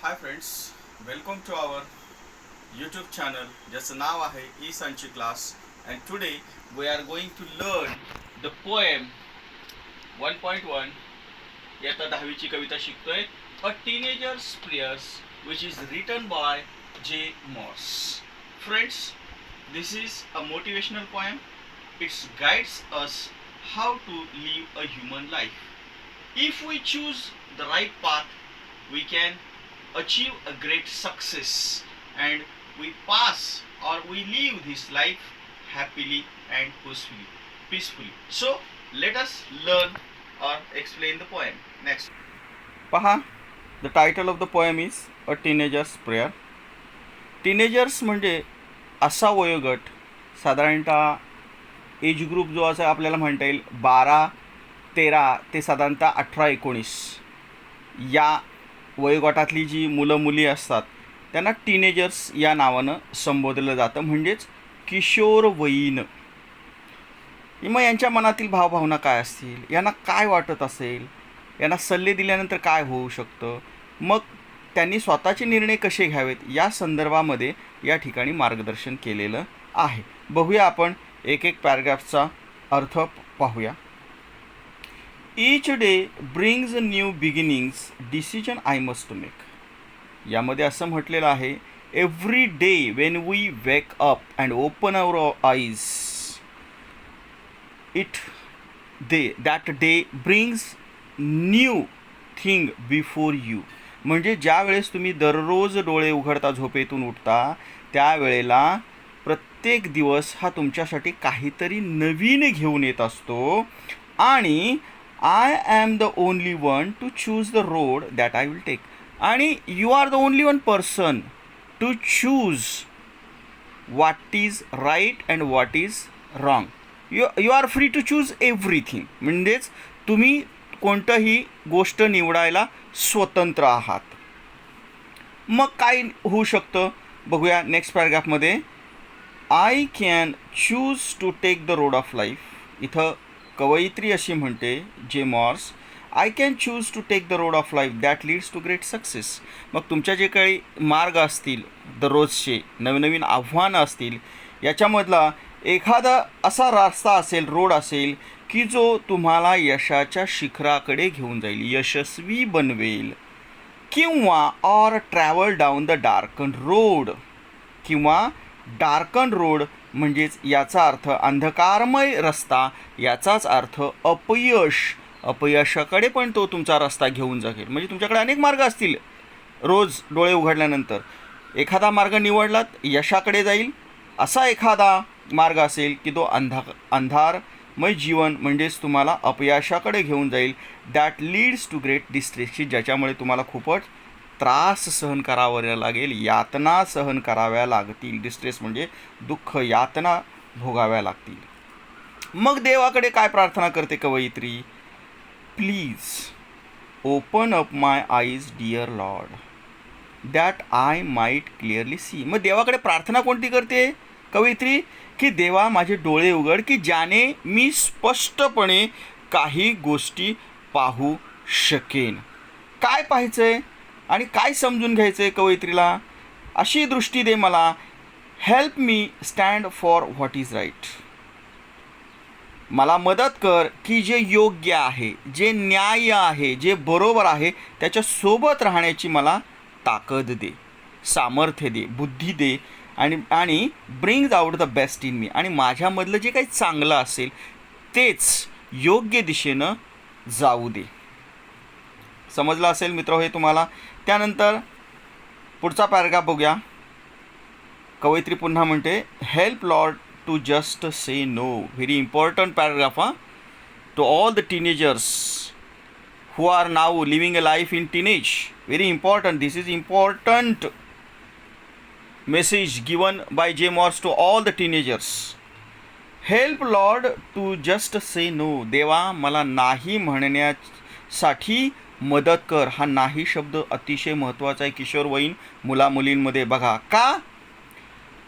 High friends, welcome to our YouTube channel ज्याचं नाव आहे E Sanchi class. And today we are going to learn the poem 1.1. इयत्ता 10वीची कविता शिकतोय. A teenager's prayers which is written by J Moss. Friends, this is a motivational poem. It guides us how to live a human life. If we choose the right path, we can achieve a great success and we pass or we live this life happily and peacefully. So let us learn or explain the poem. Next. पहा, the title of the poem is A Teenager's Prayer. Teenagers म्हणजे असा वयोगट, साधारणतः age group जो असं आपल्याला म्हणता येईल 12-13 ते साधारणतः 18-19 या वयोगटातली जी मुलं मुली असतात त्यांना टीनेजर्स या नावानं संबोधलं जातं, म्हणजेच किशोरवयीन. मग यांच्या मनातील भावभावना काय असतील, यांना काय वाटत असेल, यांना सल्ले दिल्यानंतर काय होऊ शकतं, मग त्यांनी स्वतःचे निर्णय कसे घ्यावेत या संदर्भामध्ये या ठिकाणी मार्गदर्शन केलेलं आहे. बघूया आपण एक एक पॅराग्राफचा अर्थ पाहूया. Each day brings new beginnings, decision I must make. यामध्ये असं म्हटलेलं आहे, every day when we wake up and open our eyes, that day brings new thing before you. म्हणजे ज्या वेळेस तुम्ही दररोज डोळे उघडता, झोपेतून उठता, त्यावेळेला प्रत्येक दिवस हा तुमच्यासाठी काहीतरी नवीन घेऊन येत असतो. आणि I am the only one to choose the road that I will take. आणि you are the only one person to choose what is right and what is wrong. You are free to choose everything. म्हणजेच तुम्ही कोणतंही गोष्ट निवडायला स्वतंत्र आहात. मग काय होऊ शकतं बघूया नेक्स्ट पॅराग्राफमध्ये. I can choose to take the road of life. इथं कवयित्री अशी म्हणते J Morse, I can choose to take the road of life that leads to great success. मग तुमच्या जे काही मार्ग असतील, दररोजचे नवनवीन आव्हानं असतील, याच्यामधला एखादा असा रस्ता असेल, रोड असेल की जो तुम्हाला यशाच्या शिखराकडे घेऊन जाईल, यशस्वी बनवेल. किंवा or travel down the darken road. किंवा डार्कन रोड म्हणजेच याचा अर्थ अंधकारमय रस्ता, याचाच अर्थ अपयश. अपयशाकडे पण तो तुमचा रस्ता घेऊन जाईल. म्हणजे तुमच्याकडे अनेक मार्ग असतील. रोज डोळे उघडल्यानंतर एखादा मार्ग निवडलात यशाकडे जाईल, असा एखादा मार्ग असेल की तो अंधारमय जीवन म्हणजेच तुम्हाला अपयशाकडे घेऊन जाईल. दॅट लीड्स टू ग्रेट डिस्ट्रेसची, ज्याच्यामुळे तुम्हाला खूपच त्रास सहन करावा लागेल, यातना सहन कराव्या लागतील. डिस्ट्रेस म्हणजे दुःख, यातना भोगाव्या लागतील. मग देवाकडे काय प्रार्थना करते कवयित्री, please open up my eyes dear lord that I might clearly see. मग देवाकडे प्रार्थना कोणती करते कवयित्री, की देवा माझे डोळे उघड की ज्याने मी स्पष्टपणे काही गोष्टी पाहू शकेन. काय पाहायचं आहे आणि काय समजून घ्यायचं आहे कवयित्रीला, अशी दृष्टी दे मला. Help me stand for what is right. मला मदत कर की जे योग्य आहे, जे न्याय आहे, जे बरोबर आहे त्याच्यासोबत राहण्याची मला ताकद दे, सामर्थ्य दे, बुद्धी दे. आणि ब्रिंग्ज आउट द बेस्ट इन मी. आणि माझ्यामधलं जे काही चांगलं असेल तेच योग्य दिशेनं जाऊ दे. समजलं असेल मित्र हे तुम्हाला. त्यानंतर पुढचा पॅराग्राफ बघूया. कवयित्री पुन्हा म्हणते, help lord to just say no. Very important paragraph हां, to all the teenagers who are now living a life in teenage. Very important. This is important message given by J. Morse to all the teenagers. Help Lord to just say no. देवा मला नाही म्हणण्यासाठी मदत कर. हा नाही शब्द अतिशय महत्त्वाचा आहे किशोरवयीन मुलामुलींमध्ये. बघा का,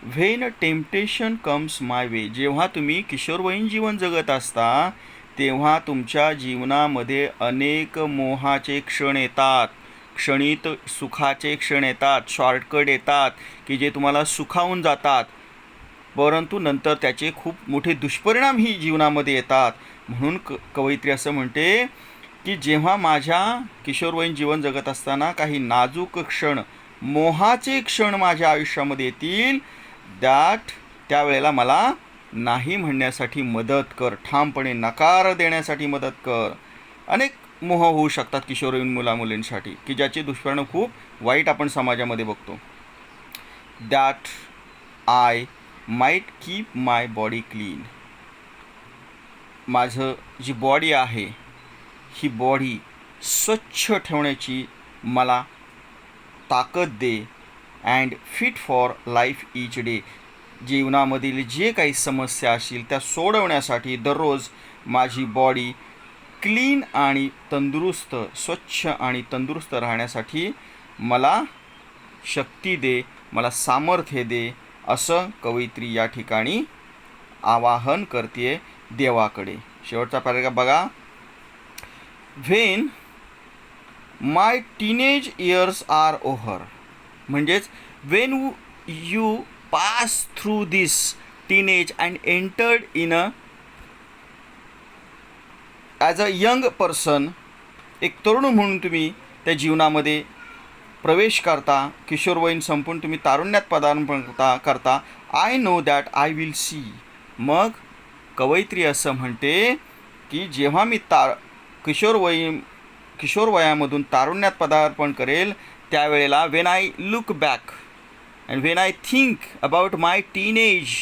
when temptation comes my way. जेव्हा तुम्ही किशोरवयीन जीवन जगत असता तेव्हा तुमच्या जीवनामध्ये अनेक मोहाचे क्षण येतात. क्षणित सुखाचे क्षण येतात, शॉर्टकट येतात की जे तुम्हाला सुखावून जातात, परंतु नंतर त्याचे खूप मोठे दुष्परिणामही जीवनामध्ये येतात. म्हणून कवयित्री असं म्हणते की जेव्हा माझ्या किशोरवयीन जीवन जगत असताना काही नाजूक क्षण, मोहाचे क्षण माझ्या आयुष्यामध्ये येतील, त्यावेळेला मला नाही म्हणण्यासाठी मदत कर, ठामपणे नकार देण्यासाठी मदत कर. अनेक मोह होऊ शकतात किशोरवयीन मुलामुलींसाठी की ज्याचे दुष्परिणाम खूप वाईट आपण समाजामध्ये बघतो. That I might keep my body clean. माझं जी बॉडी आहे ही बॉडी स्वच्छ ठेवण्याची मला ताकद दे. And fit for life each day. जीवनामधील जे काही समस्या असतील त्या सोडवण्यासाठी दररोज माझी बॉडी क्लीन आणि तंदुरुस्त, स्वच्छ आणि तंदुरुस्त राहण्यासाठी मला शक्ती दे, मला सामर्थ्य दे, असं कवयित्री या ठिकाणी आवाहन करते देवाकडे. शेवटचा पॅराग्राफ बघा. When my teenage years are over. म्हणजेच when you pass through this teenage and entered in as a young person. एक तरुण म्हणून तुम्ही त्या जीवनामध्ये प्रवेश करता, किशोरवयीन संपून तुम्ही तारुण्यात पदार्पण करता. I know that I will see. मग कवयित्री असं म्हणते की जेव्हा मी किशोर वयामधून तारुण्यात पदार्पण करेल त्यावेळेला when I look back and when I think about my teenage,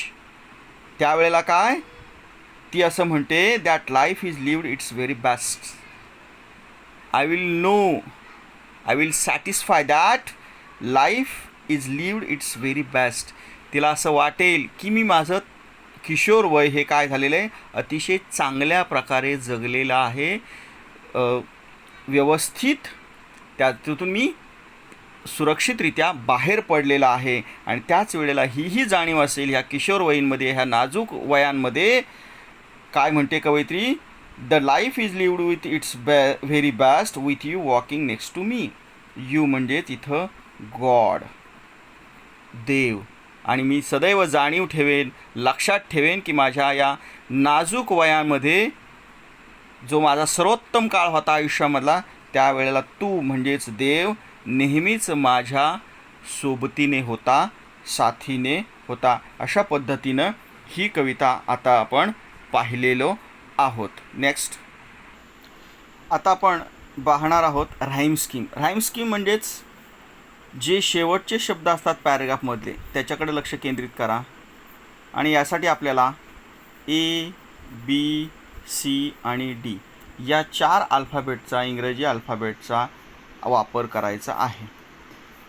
त्यावेळेला काय ती असं म्हणते that life is lived it's very best. I will satisfy that life is lived it's very best. तिला असं वाटेल की मी माझं किशोर वय हे काय झालेलं आहे, अतिशय चांगल्या प्रकारे जगलेलं आहे, व्यवस्थित त्यातून मी सुरक्षितरित्या बाहेर पडलेला आहे. आणि त्याच वेळेला ही जाणीव असेल ह्या किशोरवयीनमध्ये, ह्या नाजूक वयांमध्ये. काय म्हणते कवयित्री, the life is lived with its very best with you walking next to me. You म्हणजे तिथं गॉड, देव. आणि मी सदैव जाणीव ठेवेन, लक्षात ठेवेन की माझ्या या नाजूक वयामध्ये जो माझा सर्वोत्तम काळ होता आयुष्यामधला, त्यावेळेला तू म्हणजेच देव नेहमीच माझ्या सोबतीने होता, साथीने होता. अशा पद्धतीनं ही कविता आता आपण पाहिलेलो आहोत. नेक्स्ट आता आपण पाहणार आहोत राईम स्कीम. राईम स्कीम म्हणजेच जे शेवटचे शब्द असतात पॅरेग्राफमधले त्याच्याकडे लक्ष केंद्रित करा. आणि यासाठी आपल्याला ए, बी, सी आणि डी या 4 अल्फाबेटचा, इंग्रजी अल्फाबेटचा वापर करायचा आहे.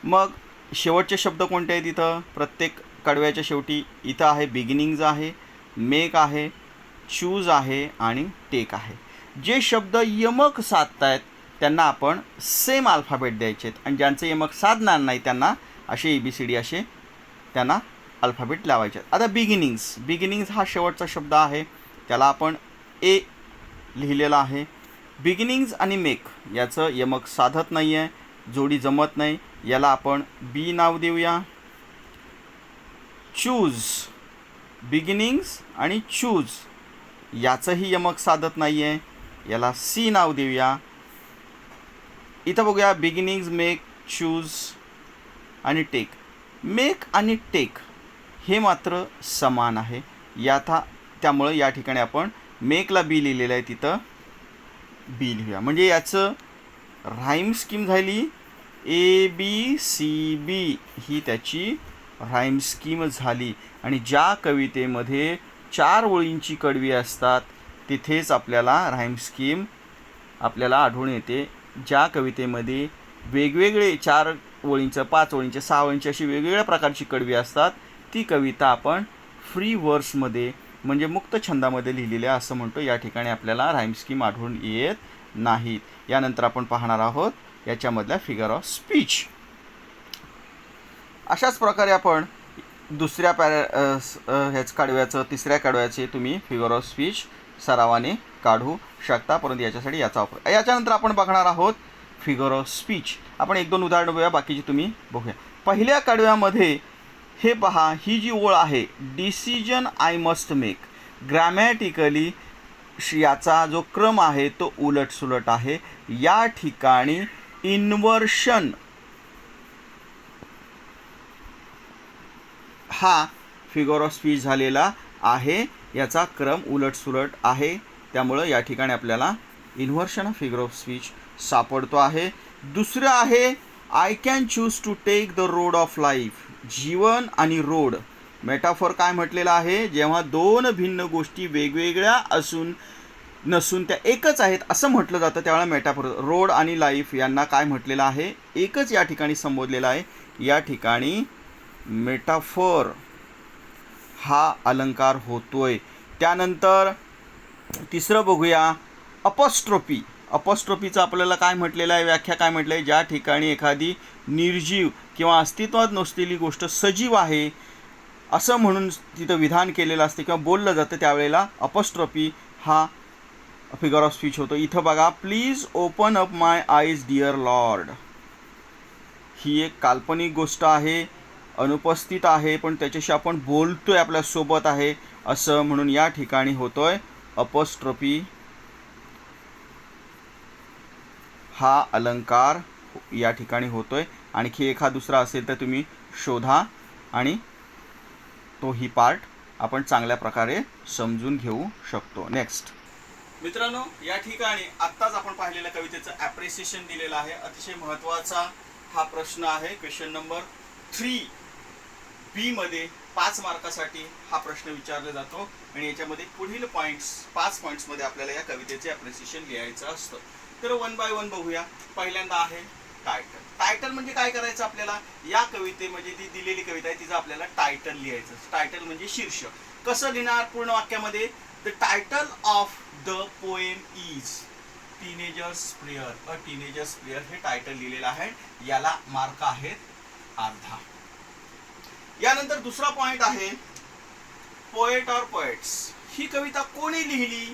मग शेवटचे शब्द कोणते आहेत इथं? प्रत्येक कडव्याच्या शेवटी इथं आहे बिगिनिंग्ज आहे, मेक आहे, चूज आहे आणि टेक आहे. जे शब्द यमक साधत आहेत त्यांना आपण सेम अल्फाबेट द्यायचे आहेत आणि ज्यांचे यमक साधणार नाही त्यांना असे ABCD असे त्यांना अल्फाबेट लावायचे आहेत. आता बिगिनिंग्स हा शेवटचा शब्द आहे, त्याला आपण ए लिहिलेला आहे. बिगिनिंग्ज आणि मेक याचं यमक साधत नाही आहे, जोडी जमत नाही, याला आपण बी नाव देऊया. चूज, बिगिनिंग्ज आणि चूज याचंही यमक साधत नाही आहे, याला सी नाव देऊया. इथं बघूया बिगिनिंग्ज, मेक, चूज आणि टेक. मेक आणि टेक हे मात्र समान आहे. त्यामुळं या ठिकाणी आपण मेकला बी लिहिलेलं आहे, तिथं बी लिहूया. म्हणजे याचं राईम स्कीम झाली ABCB ही त्याची राईम स्कीम झाली. आणि ज्या कवितेमध्ये 4 ओळींची कडवी असतात तिथेच आपल्याला राईम स्कीम आपल्याला आढळून येते. ज्या कवितेमध्ये वेगवेगळे 4 ओळींचं, 5 ओळींचे, 6 ओळींची अशी वेगवेगळ्या प्रकारची कडवी असतात ती कविता आपण फ्री वर्समध्ये म्हणजे मुक्त छंदामध्ये लिहिलेली आहे असं म्हणतो. या ठिकाणी आपल्याला राईम स्कीम आढळून येत नाहीत. यानंतर आपण पाहणार आहोत याच्यामधल्या फिगर ऑफ स्पीच. अशाच प्रकारे आपण दुसऱ्या ह्याच कडव्याचं, तिसऱ्या कडव्याचे तुम्ही फिगर ऑफ स्पीच सरावाने काढू शकता, परंतु याच्यासाठी याचा वापर. याच्यानंतर आपण बघणार आहोत फिगर ऑफ स्पीच. आपण 1-2 उदाहरणं बघूया, बाकीची तुम्ही बघूया. पहिल्या कडव्यामध्ये हे पहा, ही जी ओळ आहे, decision I must make, grammatically याचा जो क्रम आहे तो उलटसुलट आहे. या ठिकाणी इन्व्हर्शन हा फिगर ऑफ स्पीच झालेला आहे, याचा क्रम उलटसुलट आहे. त्यामुळं या ठिकाणी आपल्याला इन्व्हर्शन हा फिगर ऑफ स्पीच सापडतो आहे. दुसरं आहे I can choose to take the road of life. जीवन आणि रोड मेटाफॉर काय म्हटलेलं आहे, जेव्हा दोन भिन्न गोष्टी वेगवेगळ्या नसून त्या एकच आहेत असं म्हटलं जातं त्यावेळेला मेटाफॉर. रोड आणि लाईफ यांना काय म्हटलेलं आहे, एकच या ठिकाणी संबोधलेलं आहे. या ठिकाणी मेटाफॉर हा अलंकार होतोय. त्यानंतर तिसरं बघूया, अपॉस्ट्रोफी. अपॉस्ट्रोफीचं आपल्याला काय म्हटलेलं आहे, व्याख्या काय म्हटलं आहे, ज्या ठिकाणी एखादी निर्जीव किंवा अस्तित्वात नसलेली गोष्ट सजीव आहे असं म्हणून तिथं विधान केलेलं असते किंवा बोललं जातं, त्यावेळेला अपॉस्ट्रोफी हा फिगर ऑफ स्पीच होतो. इथं बघा, please open up my eyes dear lord. ही एक काल्पनिक गोष्ट आहे, अनुपस्थित आहे, पण त्याच्याशी आपण बोलतोय, आपल्यासोबत आहे असं म्हणून या ठिकाणी होतोय अपॉस्ट्रोफी हा अलंकार या ठिकाणी होतोय. आणखी एखादा दुसरा असेल तर तुम्ही शोधा आणि तोही पार्ट आपण चांगल्या प्रकारे समजून घेऊ शकतो. नेक्स्ट मित्रांनो, या ठिकाणी आत्ताच आपण पाहिलेल्या कवितेचं ॲप्रिसिएशन दिलेलं आहे. अतिशय महत्त्वाचा हा प्रश्न आहे. क्वेश्चन नंबर 3B मध्ये 5 मार्कासाठी हा प्रश्न विचारला जातो आणि याच्यामध्ये पुढील 5 पॉईंट्समध्ये आपल्याला या कवितेचे ॲप्रिसिएशन लिहायचं असतं. तर 1 बाय 1 बघूया. पहिल्यांदा आहे टायटल. टायटल म्हणजे काय करायचं आपल्याला, या कवितेमध्ये ती दिलेली कविता आहे तिचं आपल्याला टायटल लिहायचं. टायटल म्हणजे शीर्षक. कसं लिहिणार पूर्ण वाक्यामध्ये, the title of the poem is teenagers prayer. A teenagers prayer हे टायटल लिहिलेलं आहे, याला मार्क आहेत अर्धा. यानंतर दुसरा पॉइंट आहे पोएट ऑर पोएट्स. ही कविता कोणी लिहिली,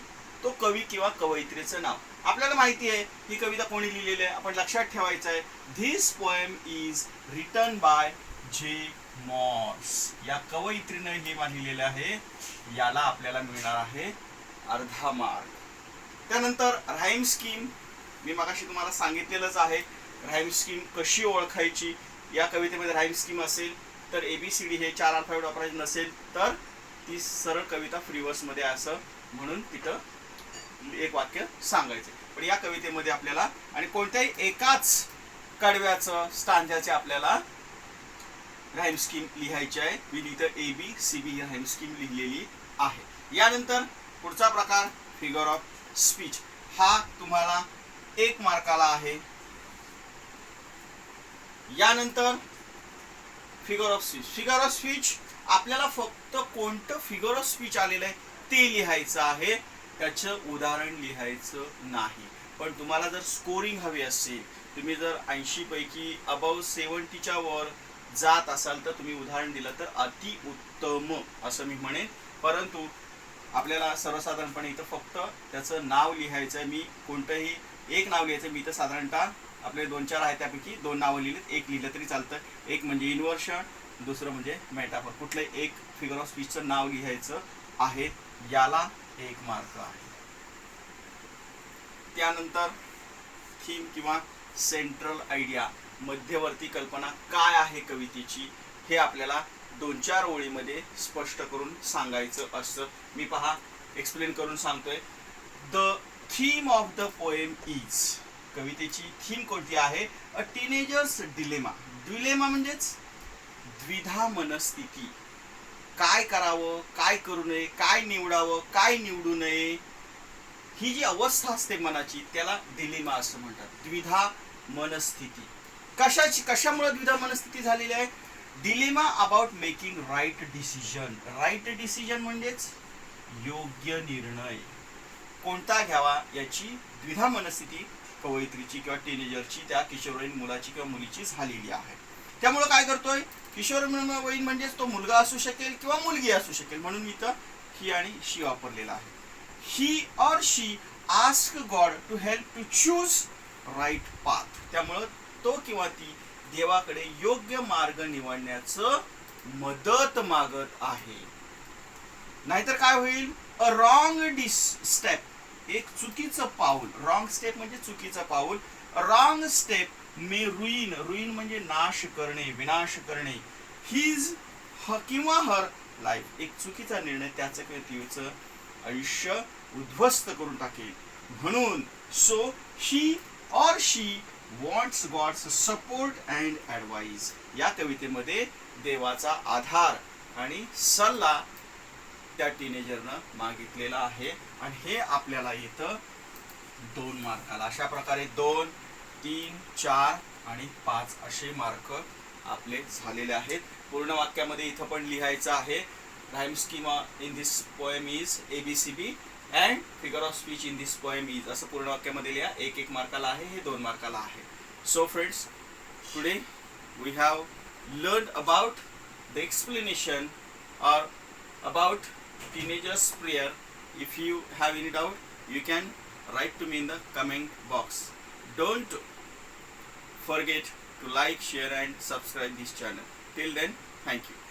तो कवी किंवा कवयित्रीचं नाव. आपल्याला माहिती आहे ही कविता कोणी लिहिलेली आहे, आपण लक्षात ठेवायचं आहे. This poem is written by जे मॉर्स. या कवयित्रीनं हे लिहिलेलं आहे, याला आपल्याला मिळणार आहे अर्धा मार्क. त्यानंतर राईम स्कीम. मी मगाशी तुम्हाला सांगितलेलंच आहे राईम स्कीम कशी ओळखायची. या कवितेमध्ये राईम स्कीम असेल तर ABCD हे 4 अल्फाबेट वापरायचे, नसेल तर ती सरळ कविता फ्रीवर्समध्ये असं म्हणून तिथं एक वाक्य सांगायचं. पण या कवितेमध्ये आपल्याला आणि कोणत्याही एकाच कडव्याचं स्टांजाचे आपल्याला राईम स्कीम लिहायची आहे. मी इथं ABCB ही राईम स्कीम लिहिलेली आहे. यानंतर पुढचा प्रकार फिगर ऑफ स्पीच. हा तुम्हाला 1 मार्काला आहे. यानंतर figure of speech. Figure of speech आपल्याला फक्त कोणतं फिगर ऑफ स्पीच आलेलं आहे ते लिहायचं आहे, त्याचं उदाहरण लिहायचं नाही. पण तुम्हाला जर स्कोरिंग हवी असेल, तुम्ही जर 80 पैकी अबाव 70च्या वर जात असाल तर तुम्ही उदाहरण दिलं तर अति उत्तम असं मी म्हणेन. परंतु आपल्याला सर्वसाधारणपणे इथं फक्त त्याचं नाव लिहायचं आहे. मी कोणतंही एक नाव लिहायचं. मी इथं साधारणतः आपले 2-4 आहेत, त्यापैकी 2 नावं लिहिलेत, एक लिहिलं तरी चालतं. एक म्हणजे इन्व्हर्शन, दुसरं म्हणजे मेटाफॉर. कुठलंही एक फिगर ऑफ स्पीचचं नाव लिहायचं आहे, याला 1 मार्क आहे. त्यानंतर थीम किंवा सेंट्रल आयडिया, मध्यवर्ती कल्पना काय आहे कवितेची, हे आपल्याला 2-4 ओळीमध्ये स्पष्ट करून सांगायचं असतं. मी पहा एक्सप्लेन करून सांगतोय. The theme of the poem is. कवितेची थीम कोणती आहे, अ टीनेजर्स डिलेमा. डिलेमा म्हणजेच द्विधा मनस्थिती. काय करावं, काय करू नये, काय निवडावं, काय निवडू नये, ही जी अवस्था असते मनाची त्याला डिलेमा असं म्हणतात. द्विधा मनस्थिती. कशामुळे द्विधा मनस्थिती झालेली आहे, dilemma about making right decision. Right decision म्हणजेच योग्य निर्णय कोणता घ्यावा याची द्विधा मनस्थिती कवयित्रीची किंवा टीनेजरची, त्या किशोरवयीन मुलाची किंवा मुलीची झालेली आहे. त्यामुळे काय करतोय, किशोरवयीन म्हणजेच तो मुलगा असू शकेल किंवा मुलगी असू शकेल, म्हणून इथं ही आणि शी वापरलेला आहे. He or she ask God to help to choose right path. त्यामुळं तो किंवा ती देवाकडे योग्य मार्ग निवडण्याचं मदत मागत आहे. नाहीतर काय होईल, अ रॉंग स्टेप, एक चुकीचं पाऊल. रॉंग स्टेप म्हणजे चुकीचं पाऊल. रॉंग स्टेप मे रुईन, रुईन म्हणजे नाश करणे, विनाश करणे. हिज किंवा हर लाईफ, एक चुकीचा निर्णय त्याचं किंवा तिचं आयुष्य उद्ध्वस्त करून टाकेल. म्हणून so he or she wants God's support and advice. या कवितेमध्ये देवाचा आधार आणि सल्ला त्या टीनेजरनं मागितलेला आहे. आणि हे आपल्याला येतं 2 मार्काला. अशा प्रकारे 2, 3, 4 आणि 5 असे मार्क आपले झालेले आहेत. पूर्ण वाक्यामध्ये इथं पण लिहायचं आहे. Rhyme schema in this poem is ABCB and figure of speech in this poem is, असं पूर्ण वाक्यामध्ये लिहा. 1 मार्काला आहे, हे 2 मार्काला आहे. So friends, today we have learn about the explanation और about teenagers prayer. If you have any doubt, you can write to me in the comment box. Don't forget to like, share and subscribe this channel. Till then, thank you.